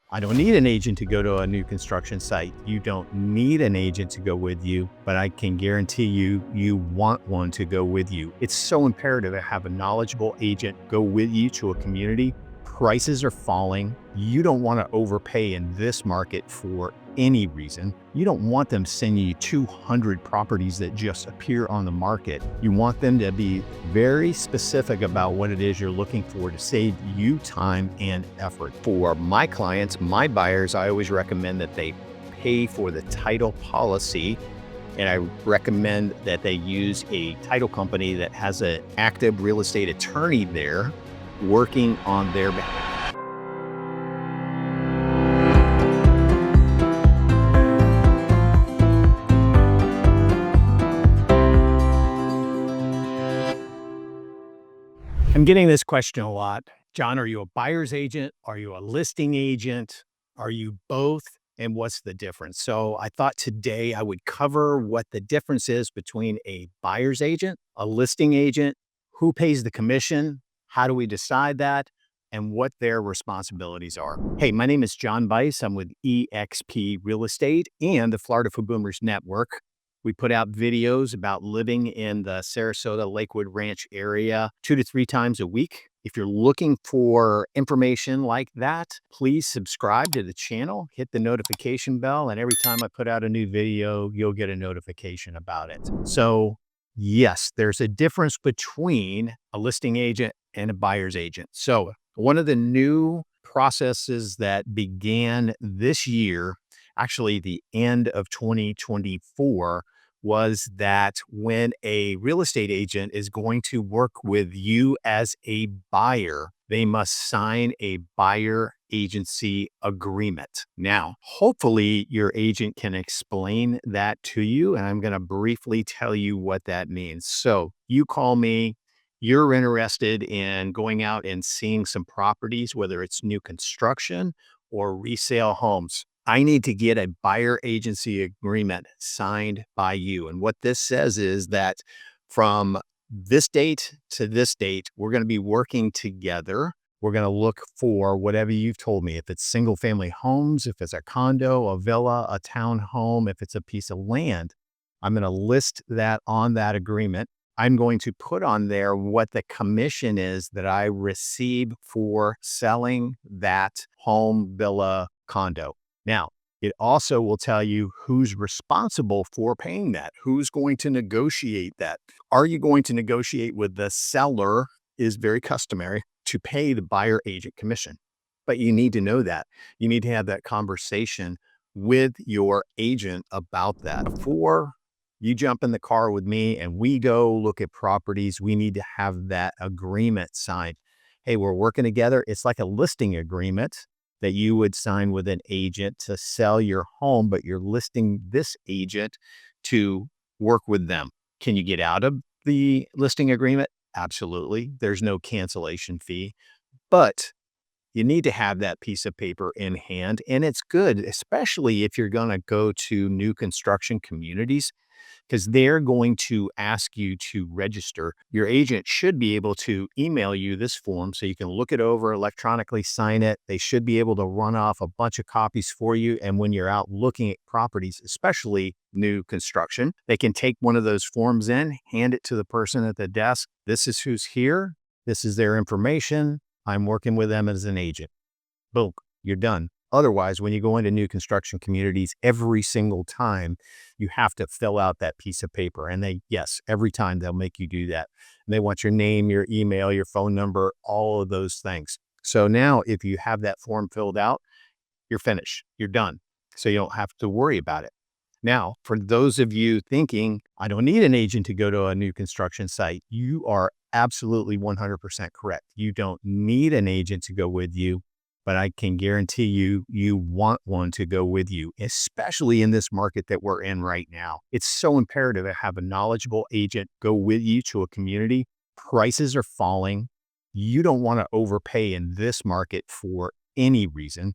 I don't need an agent to go to a new construction site. You don't need an agent to go with you, but I can guarantee you, you want one to go with you. It's so imperative to have a knowledgeable agent go with you to a community. Prices are falling. You don't want to overpay in this market for any reason. You don't want them sending you 200 properties that just appear on the market. You want them to be very specific about what it is you're looking for to save you time and effort. For my clients, my buyers, I always recommend that they pay for the title policy. And I recommend that they use a title company that has an active real estate attorney there working on their behalf. I'm getting this question a lot. John, are you a buyer's agent? Are you a listing agent? Are you both? And what's the difference? So I thought today I would cover what the difference is between a buyer's agent, a listing agent, who pays the commission, how do we decide that, and what their responsibilities are. Hey, my name is John Bice. I'm with eXp Real Estate and the Florida for Boomers Network. We put out videos about living in the Sarasota Lakewood Ranch area 2 to 3 times a week. If you're looking for information like that, please subscribe to the channel, hit the notification bell, and every time I put out a new video, you'll get a notification about it. So yes, there's a difference between a listing agent and a buyer's agent. So one of the new processes that began this year, actually the end of 2024, was that when a real estate agent is going to work with you as a buyer, they must sign a buyer agency agreement. Now, hopefully your agent can explain that to you, and I'm going to briefly tell you what that means. So you call me, you're interested in going out and seeing some properties, whether it's new construction or resale homes. I need to get a buyer agency agreement signed by you. And what this says is that from this date to this date, we're going to be working together. We're going to look for whatever you've told me. If it's single family homes, if it's a condo, a villa, a townhome, if it's a piece of land, I'm going to list that on that agreement. I'm going to put on there what the commission is that I receive for selling that home, villa, condo. Now, it also will tell you who's responsible for paying that, who's going to negotiate that. Are you going to negotiate with the seller? Is very customary to pay the buyer agent commission, but you need to know that. You need to have that conversation with your agent about that. Before you jump in the car with me and we go look at properties, we need to have that agreement signed. Hey, we're working together. It's like a listing agreement that you would sign with an agent to sell your home, but you're listing this agent to work with them. Can you get out of the listing agreement? Absolutely. There's no cancellation fee, but you need to have that piece of paper in hand. And it's good, especially if you're going to go to new construction communities, because they're going to ask you to register. Your agent should be able to email you this form so you can look it over, electronically sign it. They should be able to run off a bunch of copies for you. And when you're out looking at properties, especially new construction, they can take one of those forms in, hand it to the person at the desk. This is who's here. This is their information. I'm working with them as an agent. Boom, you're done. Otherwise, when you go into new construction communities, every single time you have to fill out that piece of paper. And every time they'll make you do that. And they want your name, your email, your phone number, all of those things. So now if you have that form filled out, you're finished. You're done. So you don't have to worry about it. Now, for those of you thinking, I don't need an agent to go to a new construction site, you are absolutely 100% correct. You don't need an agent to go with you. But I can guarantee you, you want one to go with you, especially in this market that we're in right now. It's so imperative to have a knowledgeable agent go with you to a community. Prices are falling. You don't want to overpay in this market for any reason.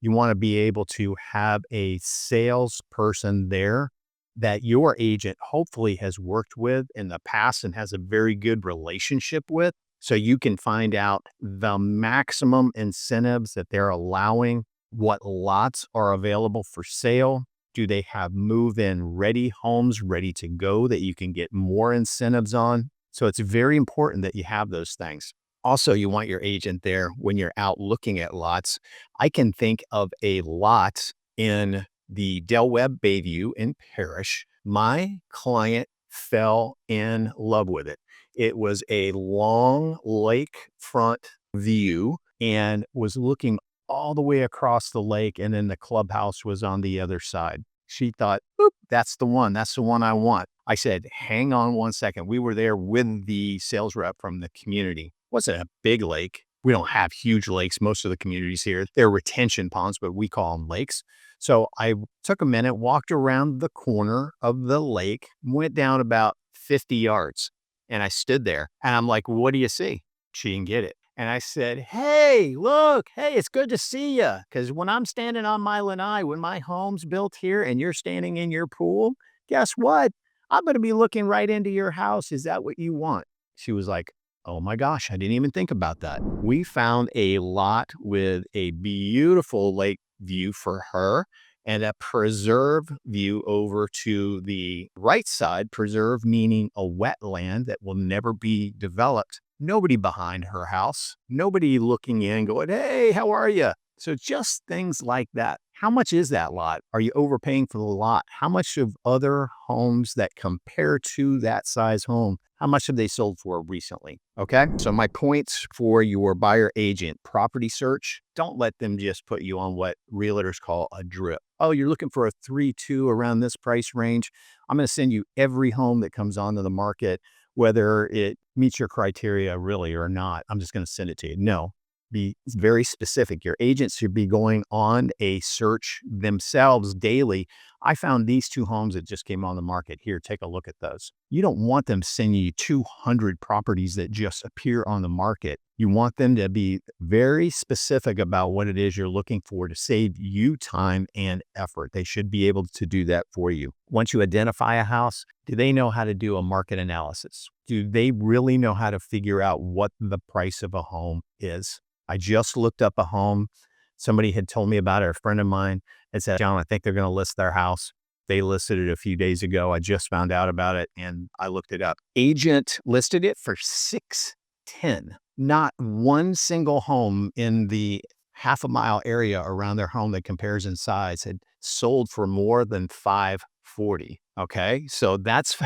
You want to be able to have a salesperson there that your agent hopefully has worked with in the past and has a very good relationship with. So you can find out the maximum incentives that they're allowing what lots are available for sale. Do they have move-in ready homes ready to go that you can get more incentives on? So it's very important that you have those things. Also, you want your agent there when you're out looking at lots. I can think of a lot in the Del Webb Bayview in Parrish. My client fell in love with it. It was a long lakefront view and was looking all the way across the lake, and then the clubhouse was on the other side. She thought, "Oop, that's the one. That's the one I want." I said, "Hang on one second." We were there with the sales rep from the community. It wasn't a big lake. We don't have huge lakes. Most of the communities here, they're retention ponds, but we call them lakes. So I took a minute, walked around the corner of the lake, went down about 50 yards, and I stood there and I'm like, "What do you see?" She didn't get it. And I said, "Hey, look, hey, it's good to see you. Because when I'm standing on my lanai, when my home's built here and you're standing in your pool, guess what? I'm going to be looking right into your house. Is that what you want?" She was like, "Oh my gosh, I didn't even think about that." We found a lot with a beautiful lake view for her and a preserve view over to the right side. Preserve meaning a wetland that will never be developed. Nobody behind her house, nobody looking in going, "Hey, how are you?" So just things like that. How much is that lot? Are you overpaying for the lot? How much of other homes that compare to that size home, how much have they sold for recently? Okay. So my points for your buyer agent property search, don't let them just put you on what realtors call a drip. "Oh, you're looking for a 3-2 around this price range. I'm going to send you every home that comes onto the market, whether it meets your criteria really or not. I'm just going to send it to you." No, be very specific. Your agents should be going on a search themselves daily. "I found these 2 homes that just came on the market. Here, take a look at those." You don't want them sending you 200 properties that just appear on the market. You want them to be very specific about what it is you're looking for to save you time and effort. They should be able to do that for you. Once you identify a house, do they know how to do a market analysis? Do they really know how to figure out what the price of a home is? I just looked up a home. Somebody had told me about it, a friend of mine, and said, "John, I think they're going to list their house." They listed it a few days ago. I just found out about it and I looked it up. Agent listed it for 610. Not one single home in the half a mile area around their home that compares in size had sold for more than 540. Okay. So that's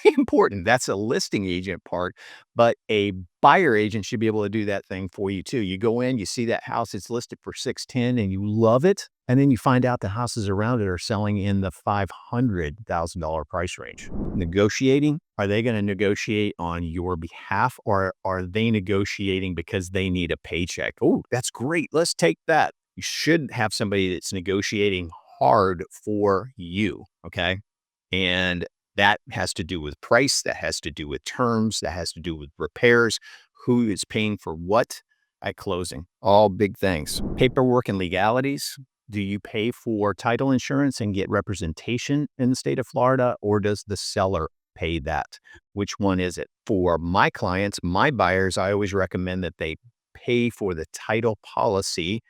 important. That's a listing agent part, but a buyer agent should be able to do that thing for you too. You go in, you see that house, it's listed for 610 and you love it. And then you find out the houses around it are selling in the $500,000 price range. Negotiating, are they going to negotiate on your behalf or are they negotiating because they need a paycheck? "Oh, that's great. Let's take that." You should have somebody that's negotiating hard for you. Okay. And that has to do with price, that has to do with terms, that has to do with repairs, who is paying for what at closing. All big things. Paperwork and legalities. Do you pay for title insurance and get representation in the state of Florida, or does the seller pay that? Which one is it? For my clients, my buyers, I always recommend that they pay for the title policy,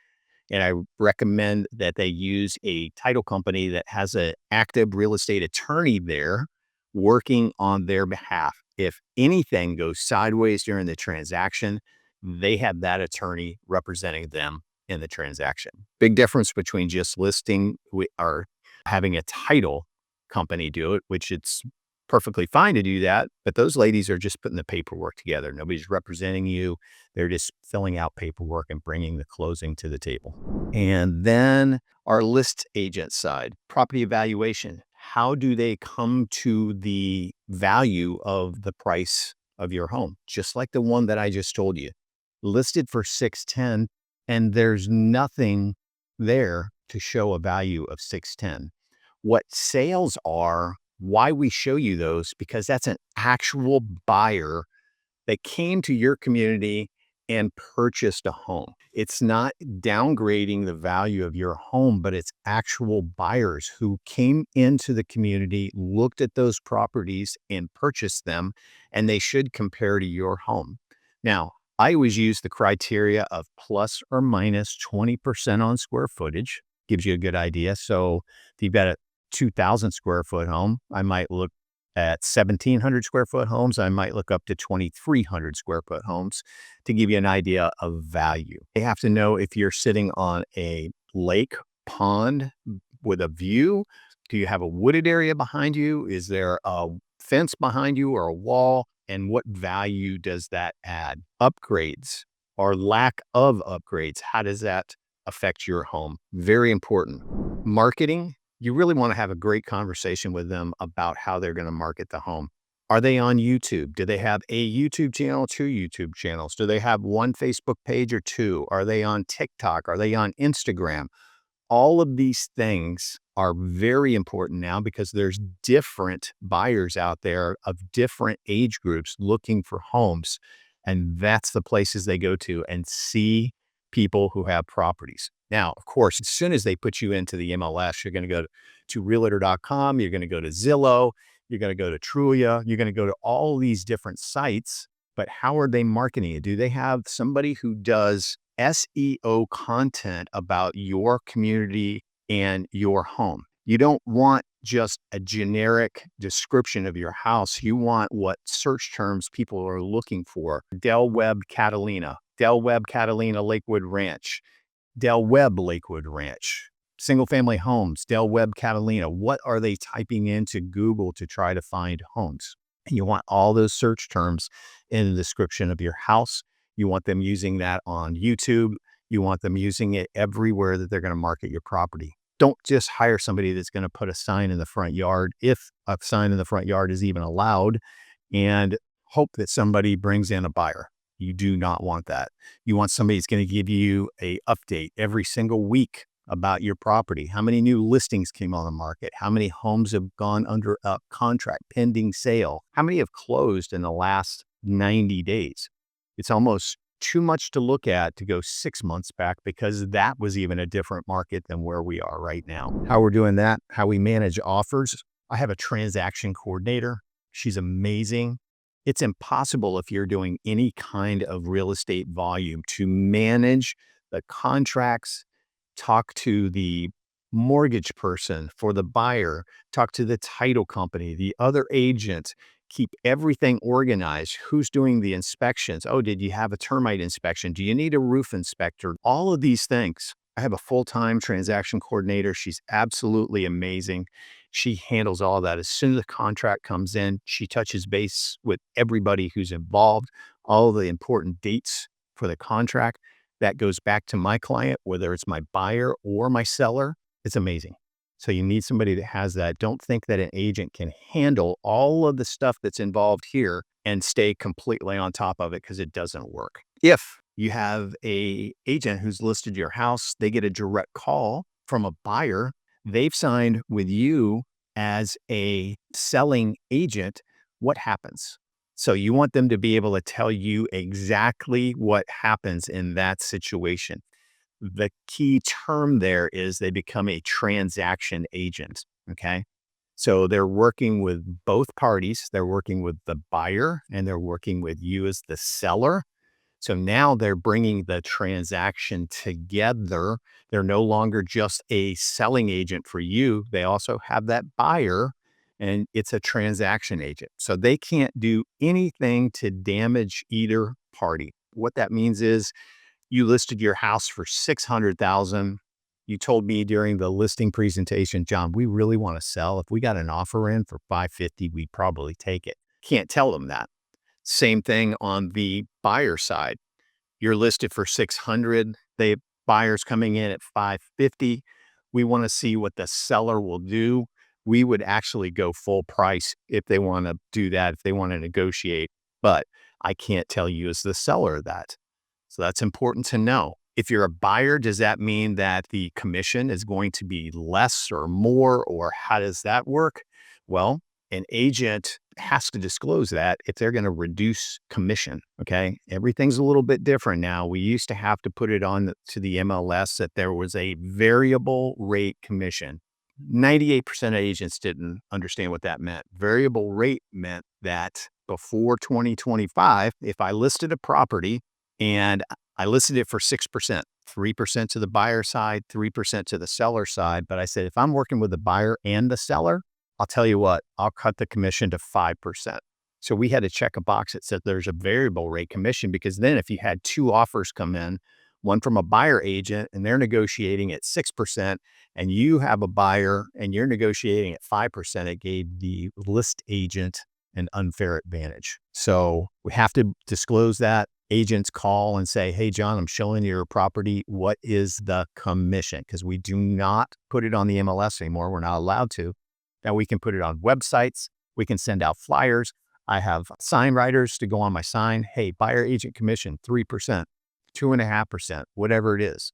and I recommend that they use a title company that has an active real estate attorney there working on their behalf. If anything goes sideways during the transaction, they have that attorney representing them in the transaction. Big difference between just listing or having a title company do it, which it's perfectly fine to do that. But those ladies are just putting the paperwork together. Nobody's representing you. They're just filling out paperwork and bringing the closing to the table. And then our list agent side, property evaluation. How do they come to the value of the price of your home? Just like the one that I just told you, listed for 610, and there's nothing there to show a value of 610. What sales are, why we show you those, because that's an actual buyer that came to your community and purchased a home. It's not downgrading the value of your home, but it's actual buyers who came into the community, looked at those properties and purchased them, and they should compare to your home. Now, I always use the criteria of plus or minus 20% on square footage. Gives you a good idea. So if you've got a 2,000 square foot home, I might look at 1,700 square foot homes. I might look up to 2,300 square foot homes to give you an idea of value. You have to know if you're sitting on a lake, pond with a view. Do you have a wooded area behind you? Is there a fence behind you or a wall? And what value does that add? Upgrades or lack of upgrades, how does that affect your home? Very important. Marketing, you really want to have a great conversation with them about how they're going to market the home. Are they on YouTube? Do they have a YouTube channel, two YouTube channels? Do they have one Facebook page or two? Are they on TikTok? Are they on Instagram? All of these things are very important now because there's different buyers out there of different age groups looking for homes. And that's the places they go to and see people who have properties. Now, of course, as soon as they put you into the MLS, you're going to go to realtor.com, you're going to go to Zillow, you're going to go to Trulia, you're going to go to all these different sites. But how are they marketing it? Do they have somebody who does SEO content about your community and your home? You don't want just a generic description of your house. You want what search terms people are looking for. Del Webb Catalina, Del Webb Catalina Lakewood Ranch, Del Webb Lakewood Ranch, single family homes, Del Webb Catalina. What are they typing into Google to try to find homes? And you want all those search terms in the description of your house. You want them using that on YouTube. You want them using it everywhere that they're going to market your property. Don't just hire somebody that's going to put a sign in the front yard, if a sign in the front yard is even allowed, and hope that somebody brings in a buyer. You do not want that. You want somebody that's going to give you a update every single week about your property. How many new listings came on the market? How many homes have gone under a contract pending sale? How many have closed in the last 90 days? It's almost too much to look at to go 6 months back because that was even a different market than where we are right now. How we're doing that, how we manage offers. I have a transaction coordinator. She's amazing. It's impossible if you're doing any kind of real estate volume to manage the contracts, talk to the mortgage person for the buyer, talk to the title company, the other agent, keep everything organized. Who's doing the inspections? Oh, did you have a termite inspection? Do you need a roof inspector? All of these things. I have a full-time transaction coordinator. She's absolutely amazing. She handles all that. As soon as the contract comes in, she touches base with everybody who's involved, all the important dates for the contract. That goes back to my client, whether it's my buyer or my seller. It's amazing. So you need somebody that has that. Don't think that an agent can handle all of the stuff that's involved here and stay completely on top of it, because it doesn't work. If you have a agent who's listed your house, they get a direct call from a buyer. They've signed with you as a selling agent. What happens? So you want them to be able to tell you exactly what happens in that situation. The key term there is they become a transaction agent. Okay. So they're working with both parties. They're working with the buyer and they're working with you as the seller. So now they're bringing the transaction together. They're no longer just a selling agent for you. They also have that buyer, and it's a transaction agent. So they can't do anything to damage either party. What that means is you listed your house for 600,000. You told me during the listing presentation, John, we really want to sell. If we got an offer in for 550, we'd probably take it. Can't tell them that. Same thing on the buyer side. You're listed for 600. The buyer's coming in at 550. We want to see what the seller will do. We would actually go full price if they want to do that, if they want to negotiate. But I can't tell you as the seller that. So that's important to know. If you're a buyer, does that mean that the commission is going to be less or more, or how does that work? Well, an agent has to disclose that if they're going to reduce commission. Okay. Everything's a little bit different now. We used to have to put it on to the MLS that there was a variable rate commission. 98% of agents didn't understand what that meant. Variable rate meant that before 2025, if I listed a property And I listed it for 6%, 3% to the buyer side, 3% to the seller side. But I said, if I'm working with the buyer and the seller, I'll tell you what, I'll cut the commission to 5%. So we had to check a box that said there's a variable rate commission, because then if you had two offers come in, one from a buyer agent and they're negotiating at 6%, and you have a buyer and you're negotiating at 5%, it gave the list agent an unfair advantage. So we have to disclose that. Agents call and say, hey, John, I'm showing your property. What is the commission? Because we do not put it on the MLS anymore. We're not allowed to. Now we can put it on websites. We can send out flyers. I have sign writers to go on my sign. Hey, buyer agent commission, 3%, 2.5%, whatever it is.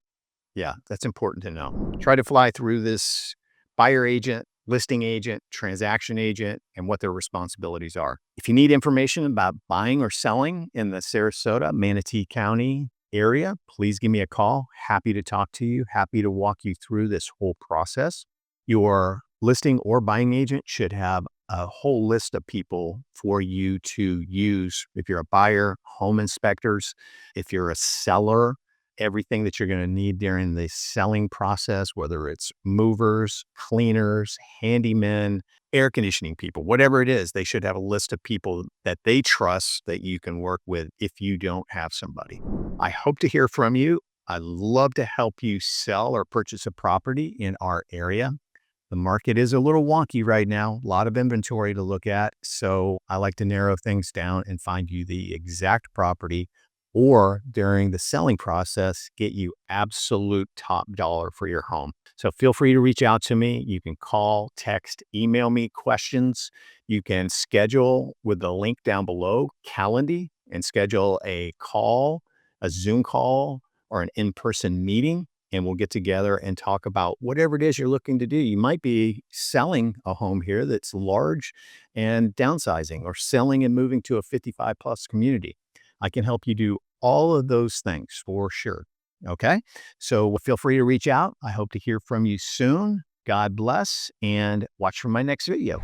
Yeah, that's important to know. Try to fly through this buyer agent, listing agent, transaction agent, and what their responsibilities are. If you need information about buying or selling in the Sarasota, Manatee County area, please give me a call. Happy to talk to you. Happy to walk you through this whole process. Your listing or buying agent should have a whole list of people for you to use. If you're a buyer, home inspectors. If you're a seller, everything that you're going to need during the selling process, whether it's movers, cleaners, handymen, air conditioning people, whatever it is, they should have a list of people that they trust that you can work with if you don't have somebody. I hope to hear from you. I'd love to help you sell or purchase a property in our area. The market is a little wonky right now, a lot of inventory to look at. So I like to narrow things down and find you the exact property, or during the selling process, get you absolute top dollar for your home. So feel free to reach out to me. You can call, text, email me questions. You can schedule with the link down below, Calendly, and schedule a call, a Zoom call, or an in-person meeting. And we'll get together and talk about whatever it is you're looking to do. You might be selling a home here that's large and downsizing, or selling and moving to a 55 plus community. I can help you do all of those things for sure. Okay. So feel free to reach out. I hope to hear from you soon. God bless, and watch for my next video.